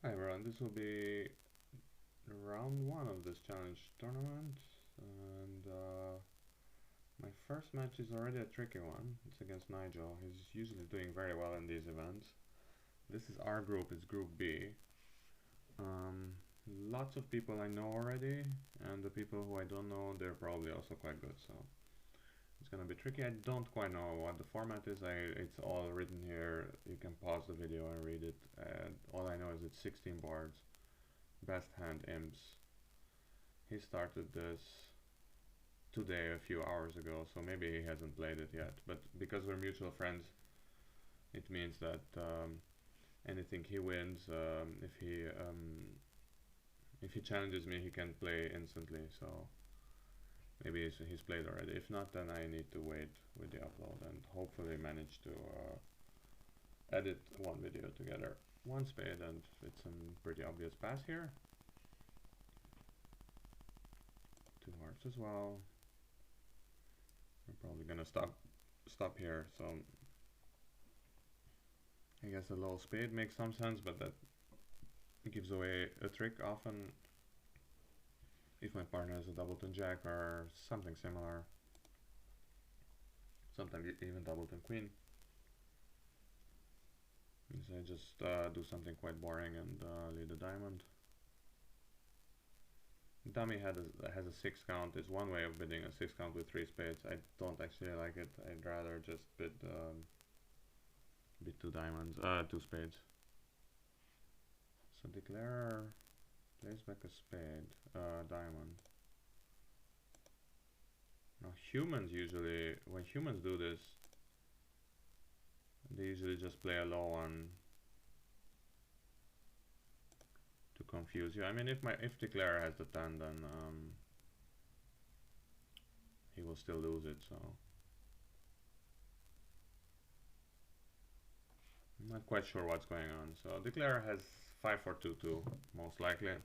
Hi everyone, this will be round 1 of this challenge tournament, and my first match is already a tricky one. It's against Nigel. He's usually doing very well in these events. This is our group, it's Group B. Lots of people I know already, and the people who I don't know, they're probably also quite good, so it's gonna be tricky. I don't quite know what the format is. It's all written here. You can pause the video and read it. All I know is it's 16 boards. Best hand imps. He started this today, a few hours ago, so maybe he hasn't played it yet. But because we're mutual friends, it means that anything he wins, if he challenges me, he can play instantly. So maybe he's played already. If not, then I need to wait with the upload and hopefully manage to edit one video together. One spade, and it's a pretty obvious pass here. Two hearts as well. We're probably gonna stop here, so I guess a low spade makes some sense, but that gives away a trick often if my partner has a doubleton jack or something similar, sometimes even doubleton queen. So I just do something quite boring and lead a diamond. Dummy has a 6 count. Is one way of bidding a 6 count with 3 spades. I don't actually like it. I'd rather just bid 2 diamonds, 2 spades. So declare plays back a spade, diamond. Now humans usually, when humans do this, they usually just play a low one to confuse you. I mean, if declare has the 10, then he will still lose it. So I'm not quite sure what's going on. So declare has 5-4-2-2 most likely. At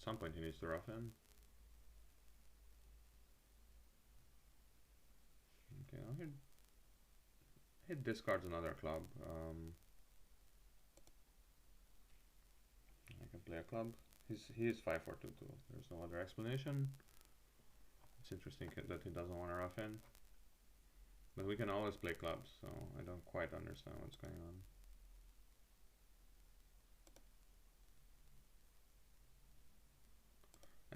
some point he needs to rough in. Okay, now he discards another club. I can play a club. He is 5-4-2-2. There's no other explanation. It's interesting that he doesn't want to rough in. But we can always play clubs, so I don't quite understand what's going on.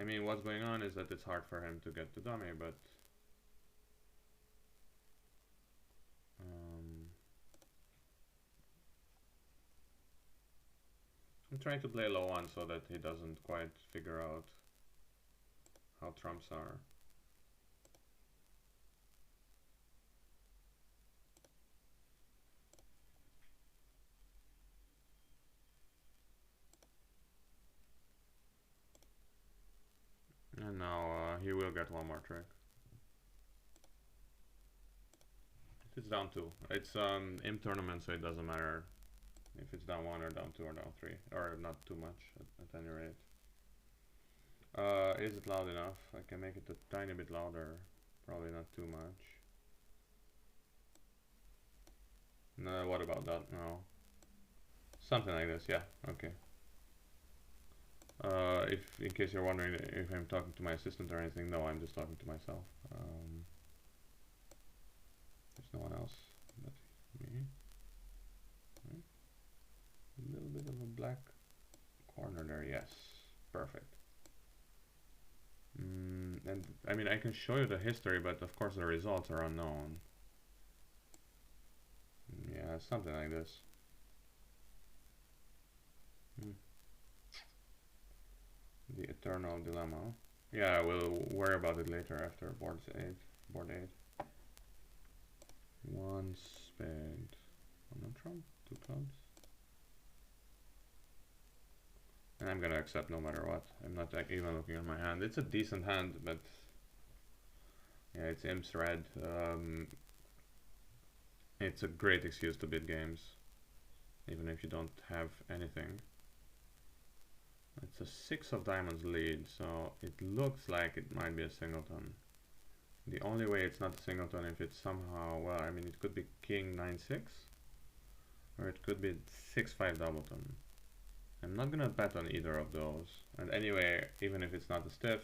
I mean, what's going on is that it's hard for him to get to dummy, but I'm trying to play low one so that he doesn't quite figure out how trumps are. And now he will get one more trick. It's down 2. It's IMP tournament, so it doesn't matter if it's down 1 or down 2 or down 3, or not too much at any rate. Is it loud enough? I can make it a tiny bit louder, probably not too much. No, what about that? No. Something like this, yeah, okay. If in case you're wondering if I'm talking to my assistant or anything, no, I'm just talking to myself. There's no one else but me. Right. A little bit of a black corner there, yes, perfect. And I mean, I can show you the history, but of course the results are unknown. Yeah, something like this. The eternal dilemma. Yeah, we'll worry about it later after board 8. One spade. One trump, 2 clubs. And I'm gonna accept no matter what. I'm not even looking at my hand. It's a decent hand, but yeah, it's imps red. It's a great excuse to bid games, even if you don't have anything. It's a 6 of diamonds lead, so it looks like it might be a singleton. The only way it's not a singleton if it's somehow, well, I mean, it could be king 9-6, or it could be 6-5 doubleton. I'm not gonna bet on either of those. And anyway, even if it's not a stiff,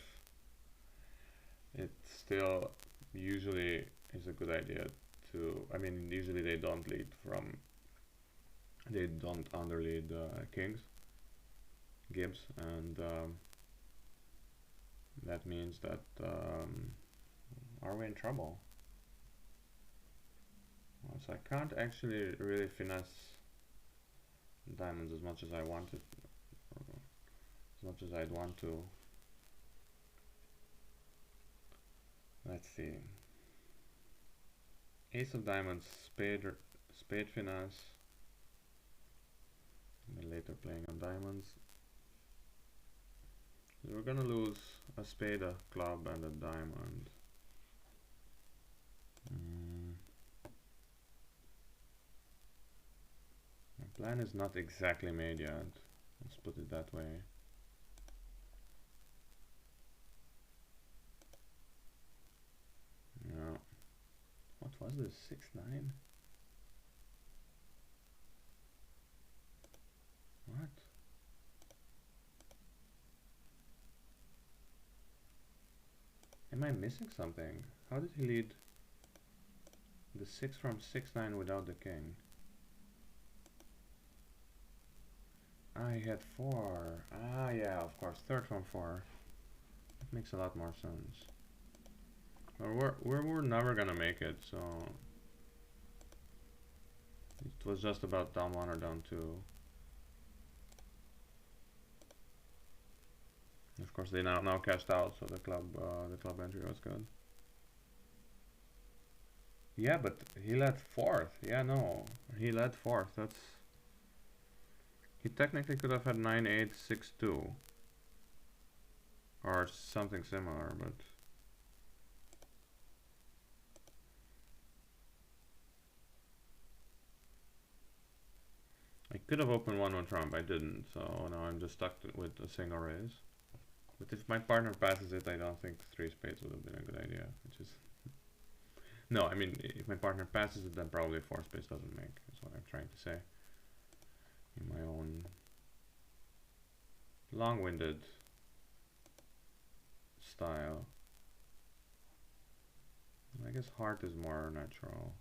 it still usually is a good idea to, I mean, usually they don't lead from, they don't underlead kings, gibbs, and that means that, are we in trouble? Well, so I can't actually really finesse diamonds as much as I wanted, as much as I'd want to. Let's see. Ace of diamonds, spade or spade finesse, and then later playing on diamonds. We're gonna lose a spade, a club, and a diamond. My plan is not exactly made yet. Let's put it that way. Yeah. What was this? 6-9? What? Am I missing something? How did he lead the 6 from 6-9 without the king? Ah, he had 4. Ah, yeah, of course. Third from 4. That makes a lot more sense. Well, we're never gonna make it, so it was just about down 1 or down 2. Of course, they now cashed out, so the club entry was good. Yeah, but he led 4th. Yeah, no, he led 4th. That's, he technically could have had 9-8, 6-2 or something similar, but I could have opened 1-1 trump. I didn't, so now I'm just stuck with a single raise. But if my partner passes it, I don't think 3 spades would have been a good idea, which is no, I mean, if my partner passes it, then probably 4 spades doesn't make, is what I'm trying to say in my own long-winded style. I guess heart is more natural.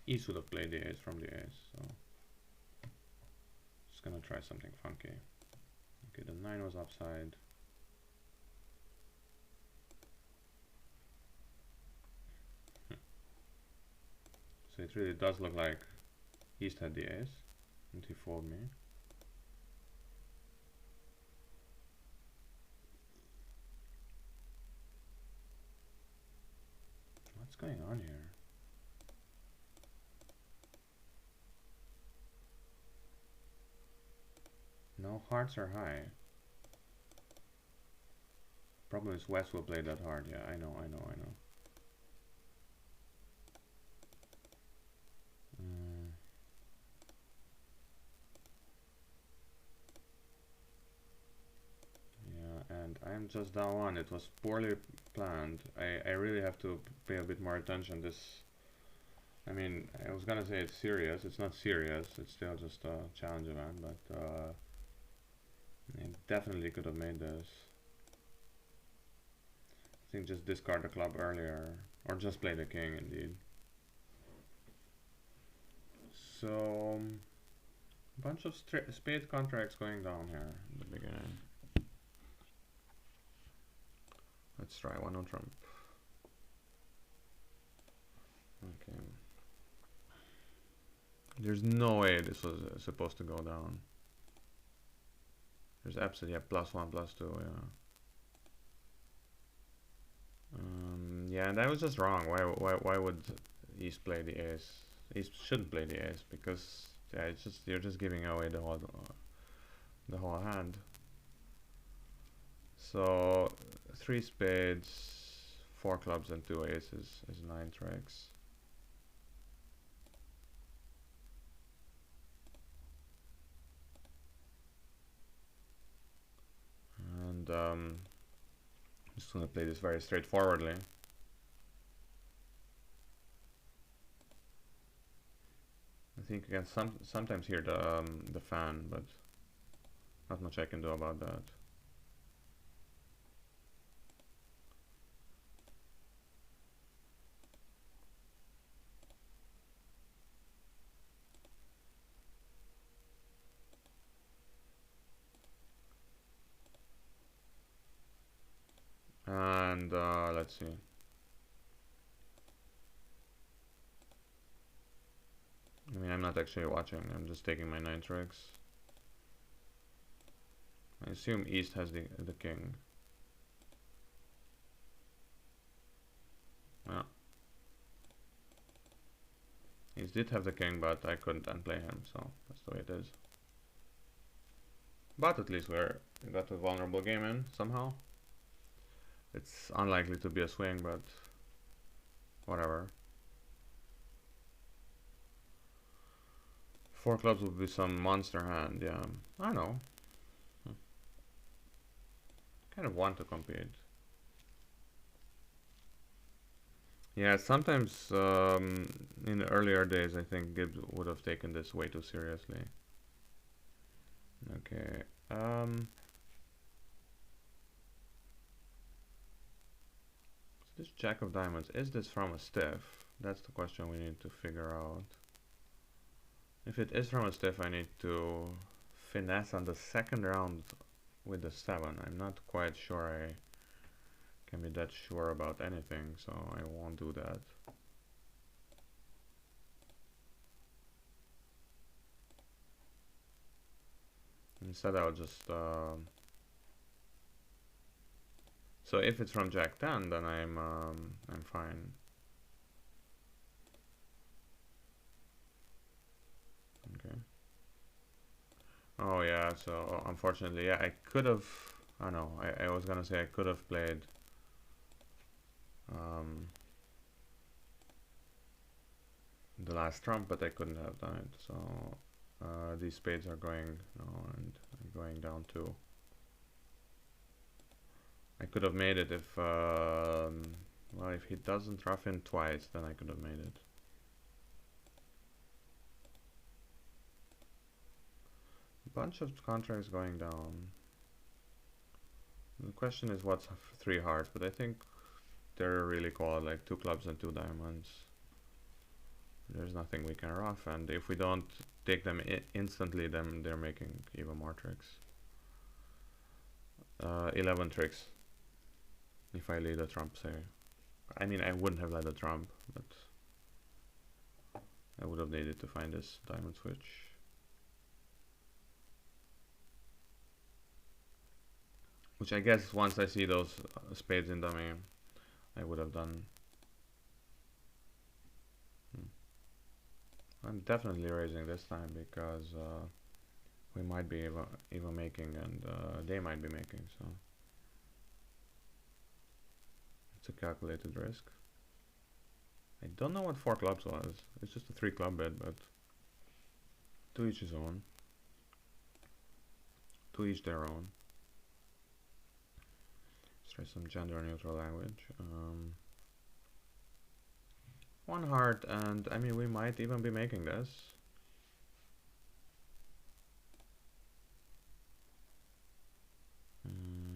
East would have played the ace from the ace, so just gonna try something funky. Okay, the 9 was upside. So it really does look like East had the ace, and he fooled me. What's going on here? No, hearts are high. Problem is West will play that hard. Yeah, I know. Yeah, and I'm just down 1. It was poorly planned. I really have to pay a bit more attention. This, I mean, I was gonna say it's serious. It's not serious. It's still just a challenge event, but I definitely could have made this. I think just discard the club earlier, or just play the king indeed. So, bunch of spade contracts going down here in the beginning. Let's try 1-on trump. Okay. There's no way this was supposed to go down. There's absolutely, yeah, +1, +2, yeah. Yeah, and I was just wrong. Why would East play the ace? East shouldn't play the ace because yeah, it's just you're just giving away the whole hand. So 3 spades, 4 clubs, and 2 aces is 9 tricks. I'm just gonna play this very straightforwardly. I think you can sometimes hear the fan, but not much I can do about that. And let's see. I mean, I'm not actually watching. I'm just taking my 9 tricks. I assume East has the king. Yeah. East did have the king, but I couldn't unplay him, so that's the way it is. But at least we got a vulnerable game in somehow. It's unlikely to be a swing, but whatever. 4 clubs would be some monster hand, yeah. I know. Kind of want to compete. Yeah, sometimes in the earlier days, I think Gibbs would have taken this way too seriously. Okay. This Jack of Diamonds, is this from a stiff? That's the question we need to figure out. If it is from a stiff, I need to finesse on the second round with the 7. I'm not quite sure I can be that sure about anything, so I won't do that. Instead, I'll just so if it's from Jack 10, then I'm fine. Okay. Oh yeah, so unfortunately, yeah, I could have. I know. I was gonna say I could have played. The last trump, but I couldn't have done it. So these spades are going, and going down too. I could have made it if, well, if he doesn't rough in twice, then I could have made it. Bunch of contracts going down. The question is what's 3 hearts, but I think they're really called like 2 clubs and 2 diamonds. There's nothing we can rough, and if we don't take them instantly, then they're making even more tricks. 11 tricks. If I lead a trump, say. I mean, I wouldn't have led a trump, but I would have needed to find this diamond switch. Which I guess once I see those spades in dummy, I would have done. I'm definitely raising this time because we might be even making, and they might be making, so it's a calculated risk. I don't know what 4 clubs was. It's just a 3 club bid, but to each his own. To each their own. Let's try some gender neutral language. 1 heart, and I mean we might even be making this.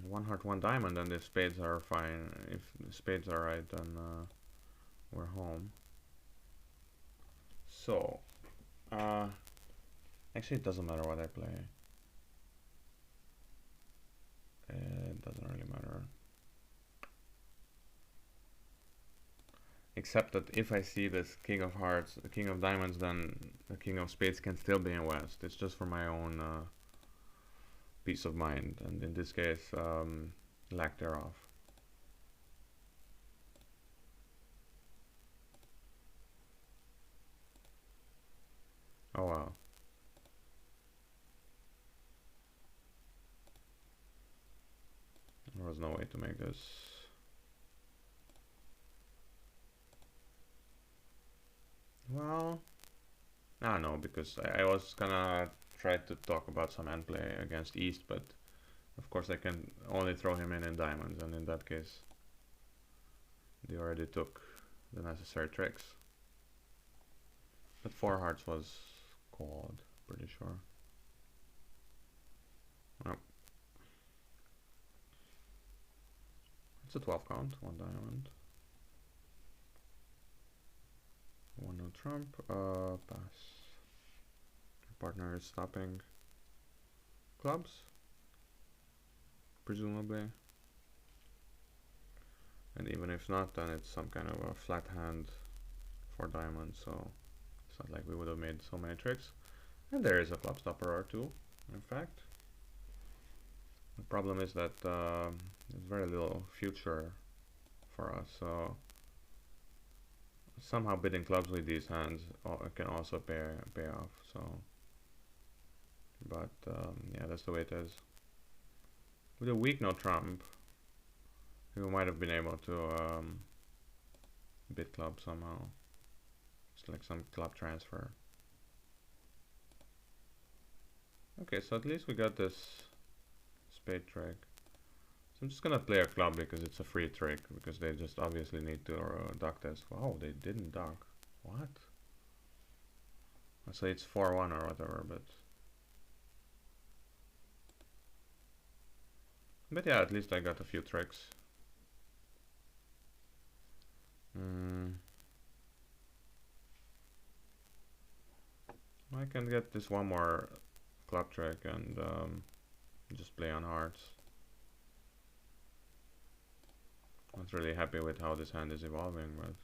One heart, 1 diamond, and if spades are fine, if spades are right, then we're home. So, actually it doesn't matter what I play. It doesn't really matter. Except that if I see this king of hearts, the king of diamonds, then the king of spades can still be in west. It's just for my own peace of mind, and in this case, lack thereof. Oh wow. There was no way to make this. Well, I don't know, because I was gonna try to talk about some end play against East, but Of course, I can only throw him in diamonds, and in that case, they already took the necessary tricks. But 4 hearts was called, pretty sure. Oh. It's a 12 count, 1 diamond. 1 no trump, pass. Partner is stopping clubs, presumably. And even if not, then it's some kind of a flat hand for diamonds, so it's not like we would have made so many tricks. And there is a club stopper or two, in fact. The problem is that there's very little future for us, so somehow bidding clubs with these hands can also pay off. So, but yeah, that's the way it is. With a weak no trump, we might have been able to bid club somehow. It's like some club transfer. Okay, so at least we got this spade trick. So I'm just gonna play a club because it's a free trick, because they just obviously need to duck this. Oh, they didn't duck. What? Let's say it's 4-1 or whatever, but yeah, at least I got a few tricks. I can get this one more club trick and just play on hearts. Not really happy with how this hand is evolving, but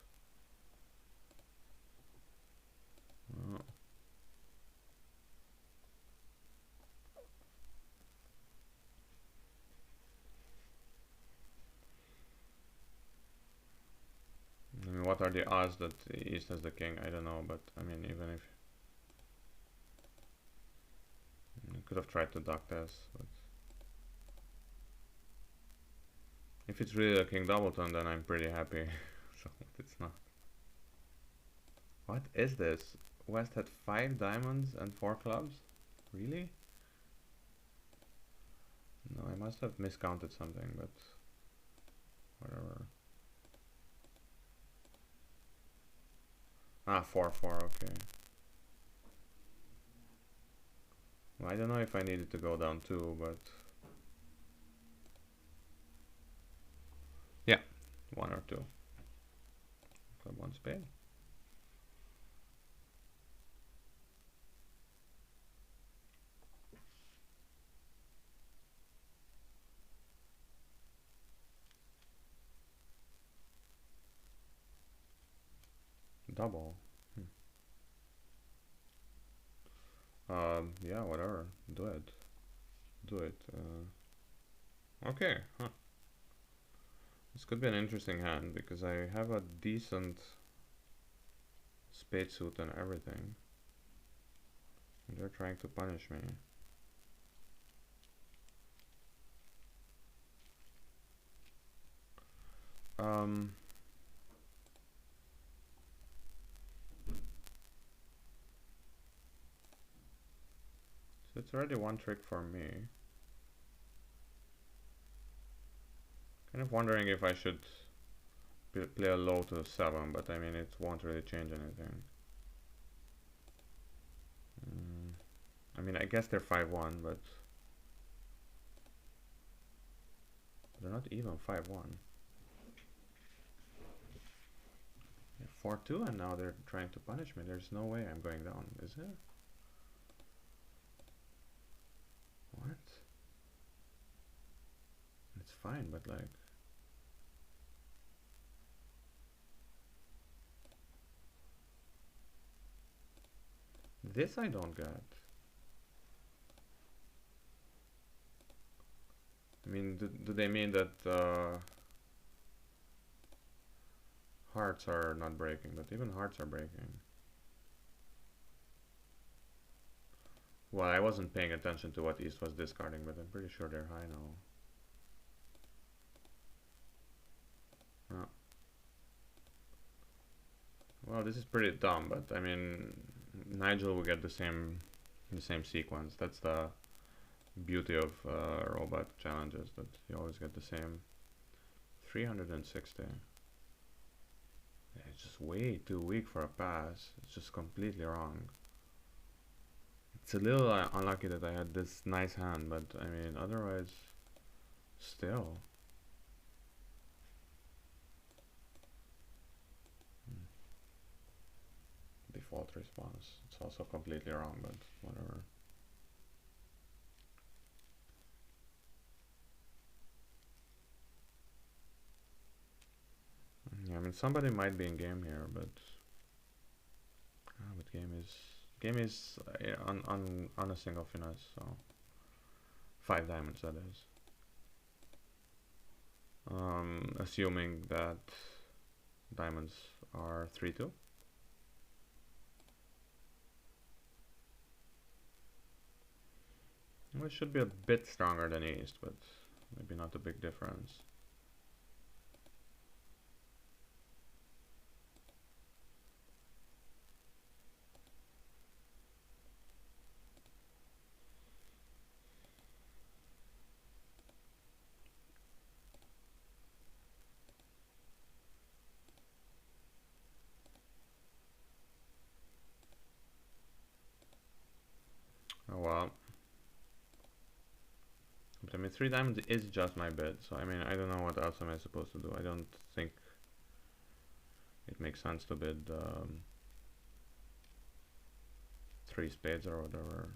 I mean, what are the odds that East has the king? I don't know, but I mean, even if I could have tried to duck this, but if it's really a king doubleton, then I'm pretty happy. So it's not. What is this? West had 5 diamonds and 4 clubs? Really? No, I must have miscounted something, but whatever. Ah, 4-4, okay. Well, I don't know if I needed to go down 2, but yeah, 1 or 2. Club 1 spade. Double. Yeah, whatever. Do it. Do it. Okay. Huh. This could be an interesting hand because I have a decent spade suit and everything. And they're trying to punish me. So it's already one trick for me. Kind of wondering if I should play a low to 7, but I mean it won't really change anything. I mean, I guess they're 5-1, but they're not even 5-1. They're 4-2, and now they're trying to punish me. There's no way I'm going down, is there? What? It's fine, but like... This I don't get. I mean, do they mean that hearts are not breaking? But even hearts are breaking. Well, I wasn't paying attention to what East was discarding, but I'm pretty sure they're high now. Oh. Well, this is pretty dumb, but I mean, Nigel will get the same sequence. That's the beauty of robot challenges, that you always get the same. 360. Yeah, it's just way too weak for a pass. It's just completely wrong. It's a little unlucky that I had this nice hand, but I mean, otherwise, still. Default response. It's also completely wrong, but whatever. Yeah, I mean, somebody might be in game here, but game is on a single finesse, so 5 diamonds, that is. Assuming that diamonds are 3-2. Well, it should be a bit stronger than East, but maybe not a big difference. Oh well. But I mean, 3 diamonds is just my bid, so I mean, I don't know what else am I supposed to do. I don't think it makes sense to bid 3 spades or whatever.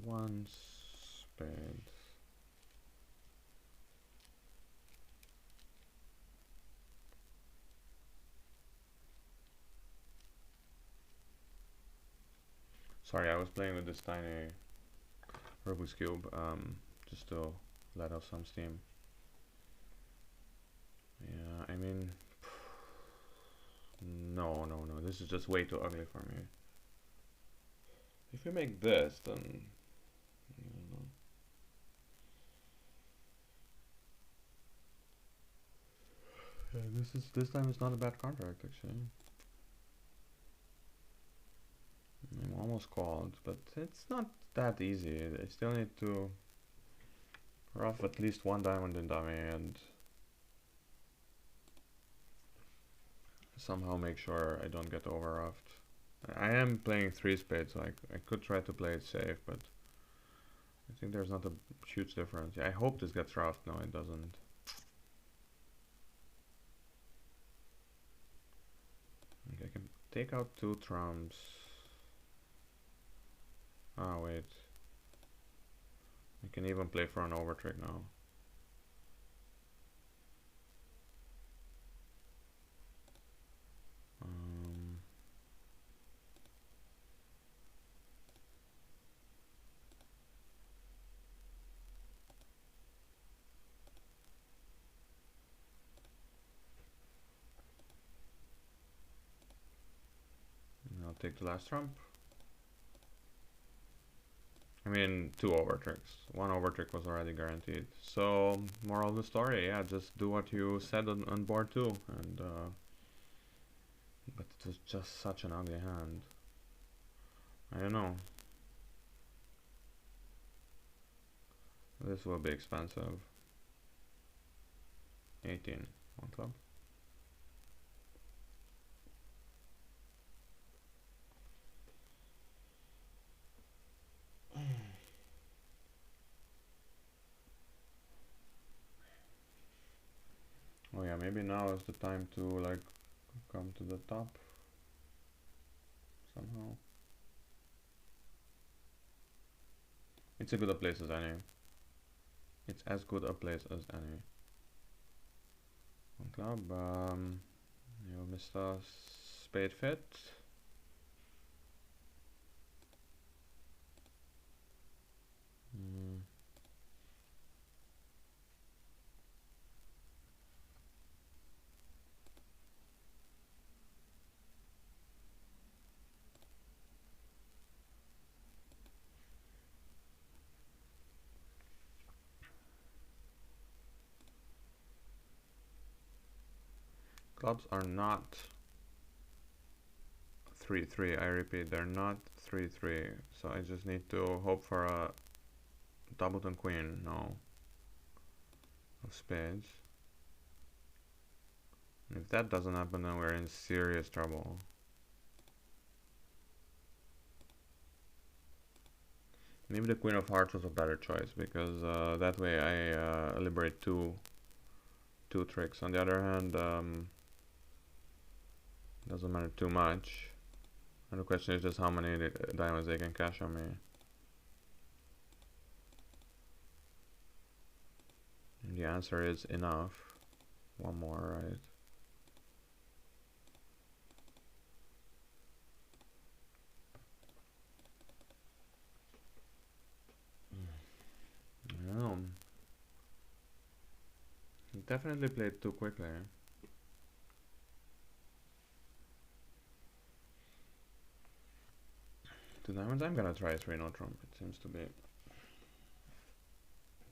1 spade. Sorry, I was playing with this tiny Rubik's Cube, just to let off some steam. Yeah, I mean, no, this is just way too ugly for me. If you make this, then, I don't know. Yeah, this time is not a bad contract, actually. I'm almost called, but it's not that easy. I still need to rough at least 1 diamond in dummy and somehow make sure I don't get over roughed. I am playing 3 spades, so I could try to play it safe, but I think there's not a huge difference. Yeah, I hope this gets roughed. No, it doesn't. Okay, I can take out 2 trumps. Ah, wait. I can even play for an overtrick now. I'll take the last trump. I mean, 2 overtricks. 1 overtrick was already guaranteed. So, moral of the story, yeah, just do what you said on board 2. And, but it was just such an ugly hand. I don't know. This will be expensive. 18 on club. Oh yeah, maybe now is the time to like come to the top somehow. It's as good a place as any. It's as good a place as any. On club, you missed a spade fit. Clubs are not 3-3. I repeat, they're not 3-3. So I just need to hope for a doubleton queen. No. Of spades. And if that doesn't happen, then we're in serious trouble. Maybe the queen of hearts was a better choice, because that way I liberate two tricks. On the other hand, doesn't matter too much. And the question is just how many diamonds they can cash on me. And the answer is enough. One more, right? No. He definitely played too quickly. Two diamonds, I'm gonna try a 3-0 trump. It seems to be a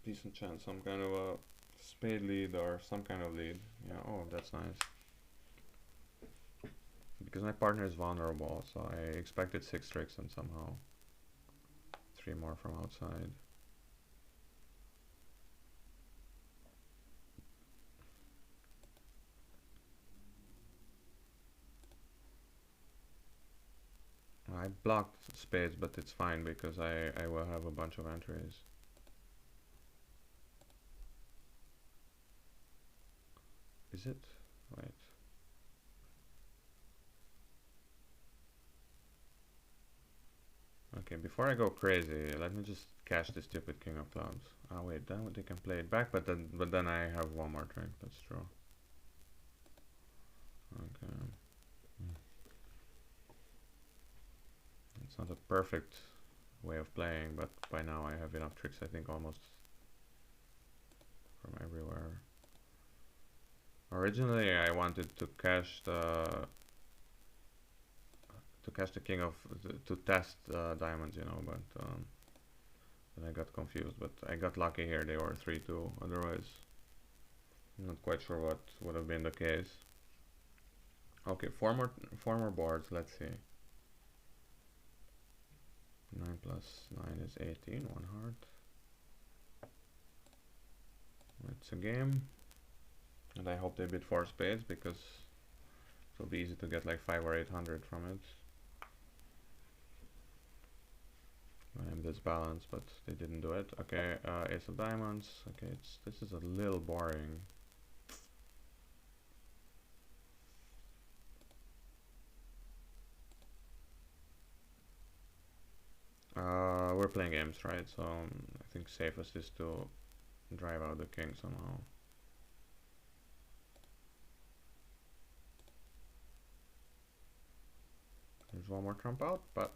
decent chance. Some kind of a spade lead or some kind of lead. Yeah, oh, that's nice. Because my partner is vulnerable, so I expected 6 tricks and somehow 3 more from outside. I blocked spades, but it's fine because I will have a bunch of entries. Is it? Wait. Okay, before I go crazy, let me just cash the stupid king of clubs. Oh wait, then they can play it back, but then I have one more trick. That's true. Okay. It's not a perfect way of playing, but by now I have enough tricks, I think, almost from everywhere. Originally I wanted to cash the king of to test diamonds, you know, but then I got confused. But I got lucky here; they were 3-2. Otherwise, I'm not quite sure what would have been the case. Okay, four more boards. Let's see. 9 plus 9 is 18. One heart. It's a game, and I hope they bid 4 spades because it'll be easy to get like 500 or 800 from it. I'm this balanced, but they didn't do it. Okay, ace of diamonds. Okay, this is a little boring. We're playing games, right? So I think safest is to drive out the king somehow. There's one more trump out, but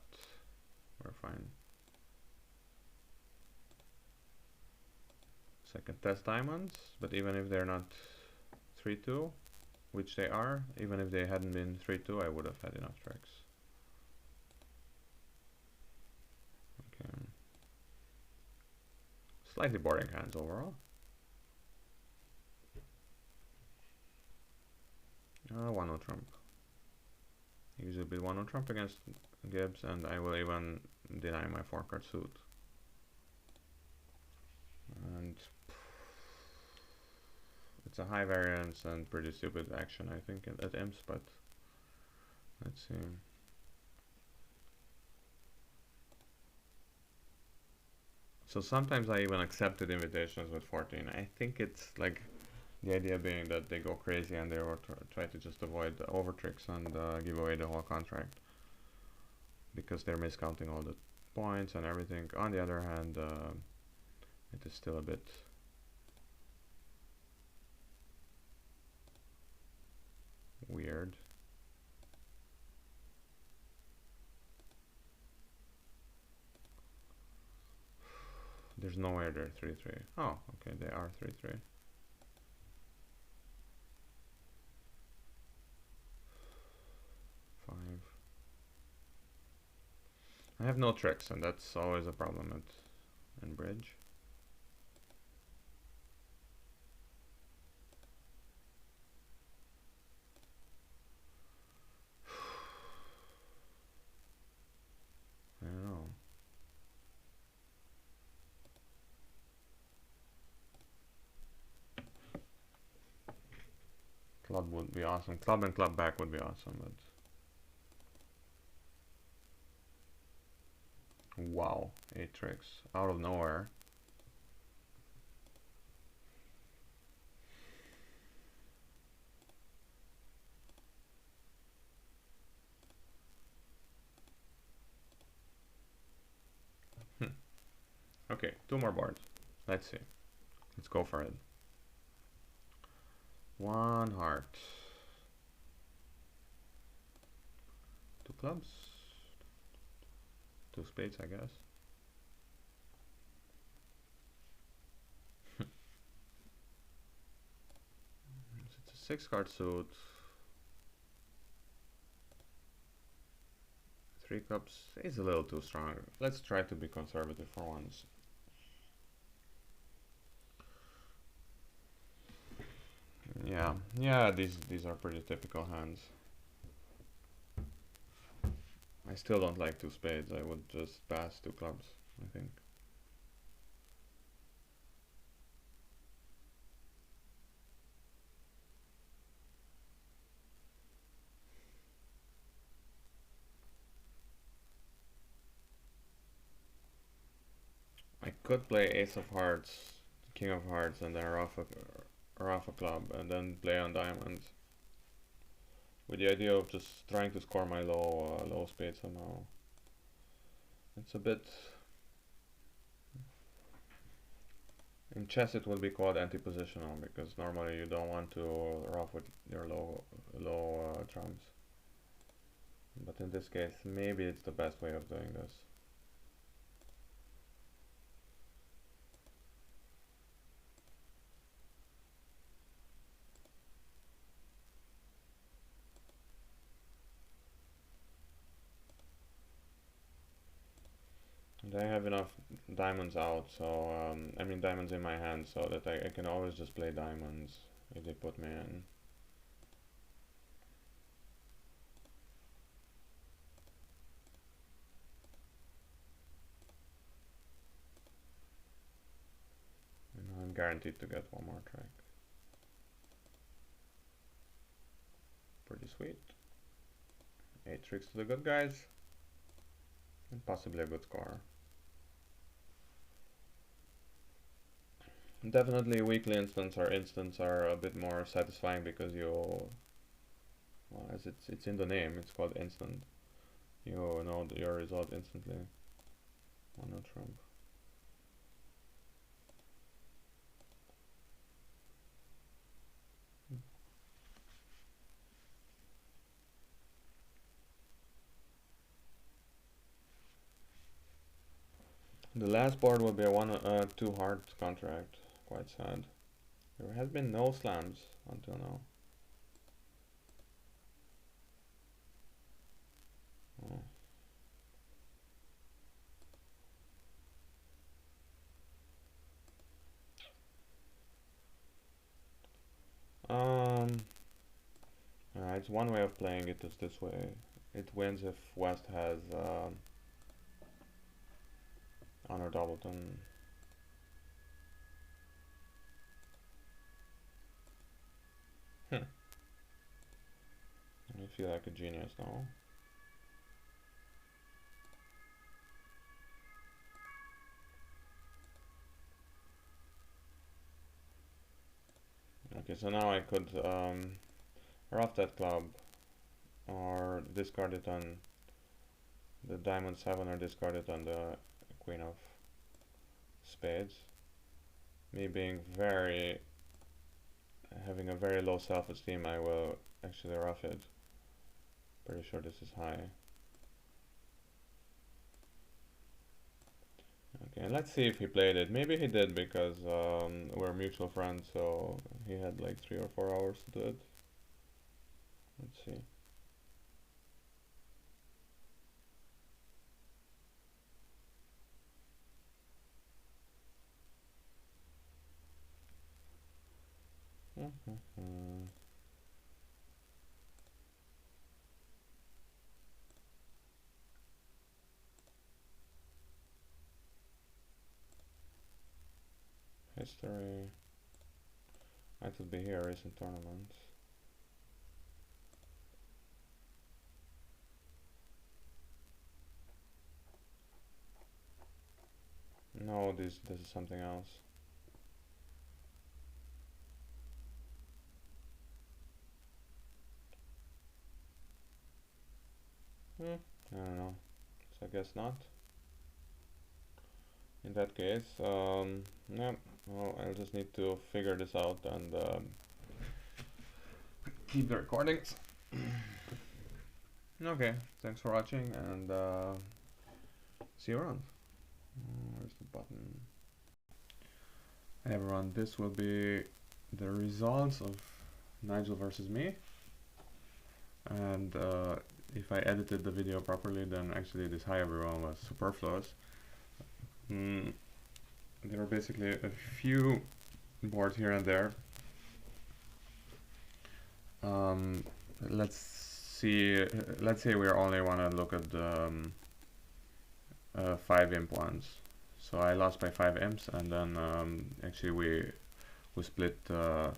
we're fine. Second test diamonds, but even if they're not 3-2, which they are, even if they hadn't been 3-2, I would have had enough tricks. Okay. Slightly boring hands overall. 1-0 trump. Usually bid 1-0 trump against Gibbs, and I will even deny my 4-card suit. And it's a high variance and pretty stupid action, I think, at IMPs, but let's see. So sometimes I even accepted invitations with 14. I think it's like the idea being that they go crazy and they will try to just avoid the over tricks and give away the whole contract because they're miscounting all the points and everything. On the other hand, it is still a bit weird. There's no way they're 3-3. Oh, okay, they are 3-3. I have no tricks, and that's always a problem in bridge. club would be awesome. Club and club back would be awesome, but wow, 8 tricks out of nowhere. Okay, 2 more boards. Let's see. Let's go for it. 1 heart. 2 clubs. 2 spades, I guess. It's a 6 card suit. 3 cups is a little too strong. Let's try to be conservative for once. Yeah, these are pretty typical hands. I still don't like 2 spades. I would just pass 2 clubs, I think. I could play ace of hearts, king of hearts, and then off a club, and then play on diamonds, with the idea of just trying to score my low spade somehow. It's a bit. In chess, it would be called anti-positional, because normally you don't want to ruff with your low trumps. But in this case, maybe it's the best way of doing this. And I have enough diamonds out, so I mean diamonds in my hand, so that I can always just play diamonds if they put me in. And I'm guaranteed to get one more track. Pretty sweet. 8 tricks to the good guys, and possibly a good score. Definitely weekly instants are a bit more satisfying, because well, as it's in the name, it's called instant. You know your result instantly. One no trump. The last board will be a 2 heart contract. Quite sad. There has been no slams until now. Oh. It's one way of playing it is this way. It wins if West has honor doubleton. I feel like a genius now. Okay, so now I could ruff that club, or discard it on the diamond 7, or discard it on the queen of spades. Me being having a very low self-esteem, I will actually ruff it. Pretty sure this is high. Okay, and let's see if he played it. Maybe he did, because we're mutual friends, so he had like 3 or 4 hours to do it. Let's see. History. I could be here recent tournaments. No, this is something else. I don't know. So I guess not. In that case, yeah. Well, I'll just need to figure this out and keep the recordings. Okay, thanks for watching and see you around. Where's the button? Hey everyone, this will be the results of Nigel versus me. And if I edited the video properly, then actually this hi everyone was superfluous. There were basically a few boards here and there. Let's see. Let's say we only want to look at the 5 imp ones. So I lost by 5 imps, and then actually we split 2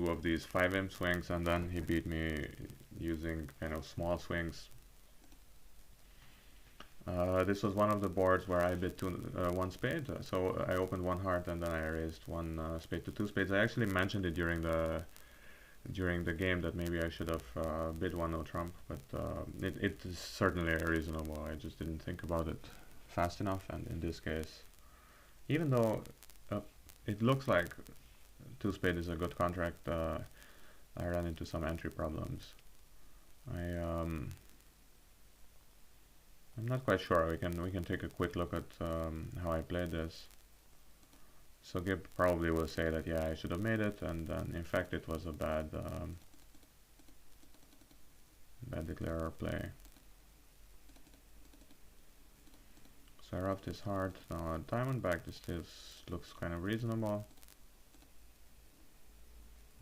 of these 5 imp swings, and then he beat me using kind of small swings. This was one of the boards where I bid 1 spade, so I opened 1 heart and then I raised 1 spade to 2 spades. I actually mentioned it during the game that maybe I should have bid 1 no trump, but it is certainly reasonable. I just didn't think about it fast enough, and in this case, even though it looks like 2 spade is a good contract, I ran into some entry problems. I'm not quite sure. We can take a quick look at how I played this. So Gib probably will say that yeah, I should have made it, and then in fact it was a bad declarer play. So I rubbed this hard. Now diamondback, this looks kind of reasonable.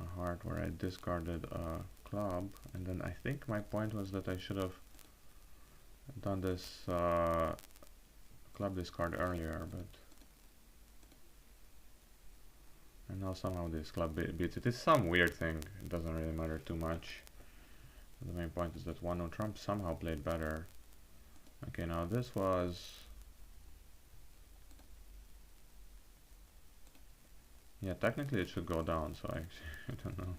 A heart where I discarded a club, and then I think my point was that I should have done this club discard earlier, but and now somehow this club beats it. It's some weird thing. It doesn't really matter too much. The main point is that 1 no trump somehow played better. Okay, now this was, yeah, technically it should go down, so I don't know.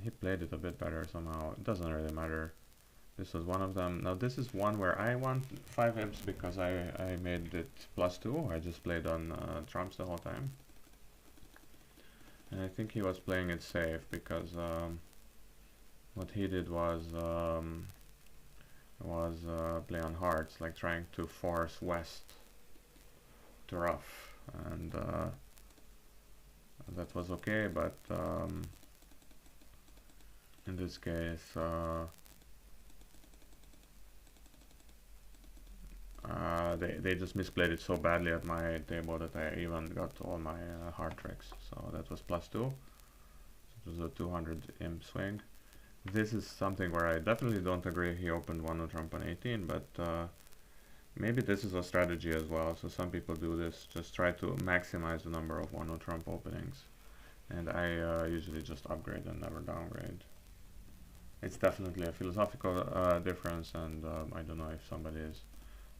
He played it a bit better somehow. It doesn't really matter. This was one of them. Now this is one where I won 5 imps because I made it +2. I just played on trumps the whole time. And I think he was playing it safe because what he did was play on hearts, like trying to force west to rough, and that was okay, but in this case they just misplayed it so badly at my table that I even got all my hard tricks. So that was +2. So it was a 200 imp swing. This is something where I definitely don't agree. He opened 1 no trump on 18, but maybe this is a strategy as well. So some people do this, just try to maximize the number of 1 no trump openings, and I usually just upgrade and never downgrade. It's definitely a philosophical difference, and I don't know if somebody is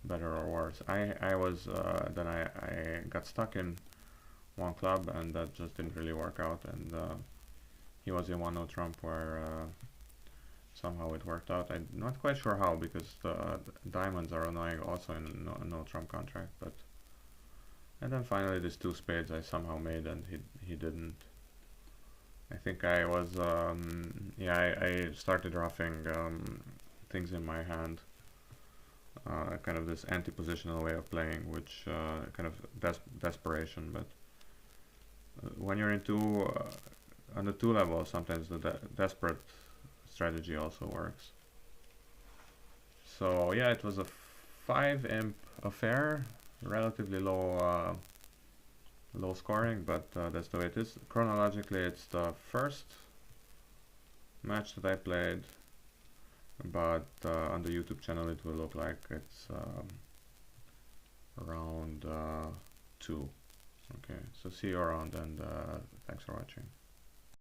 better or worse. I was then I got stuck in 1 club, and that just didn't really work out, and he was in 1 no trump where somehow it worked out. I'm not quite sure how, because the diamonds are annoying also in a no trump contract, but and then finally this 2 spades I somehow made, and he didn't. I think I was yeah, I started roughing things in my hand, kind of this anti-positional way of playing, which kind of desperation, but when you're into on the 2 level, sometimes the desperate strategy also works. So yeah, it was a 5 imp affair, relatively low low scoring, but that's the way it is. Chronologically, it's the first match that I played, but on the YouTube channel it will look like it's round 2. Okay, so see you around, and thanks for watching.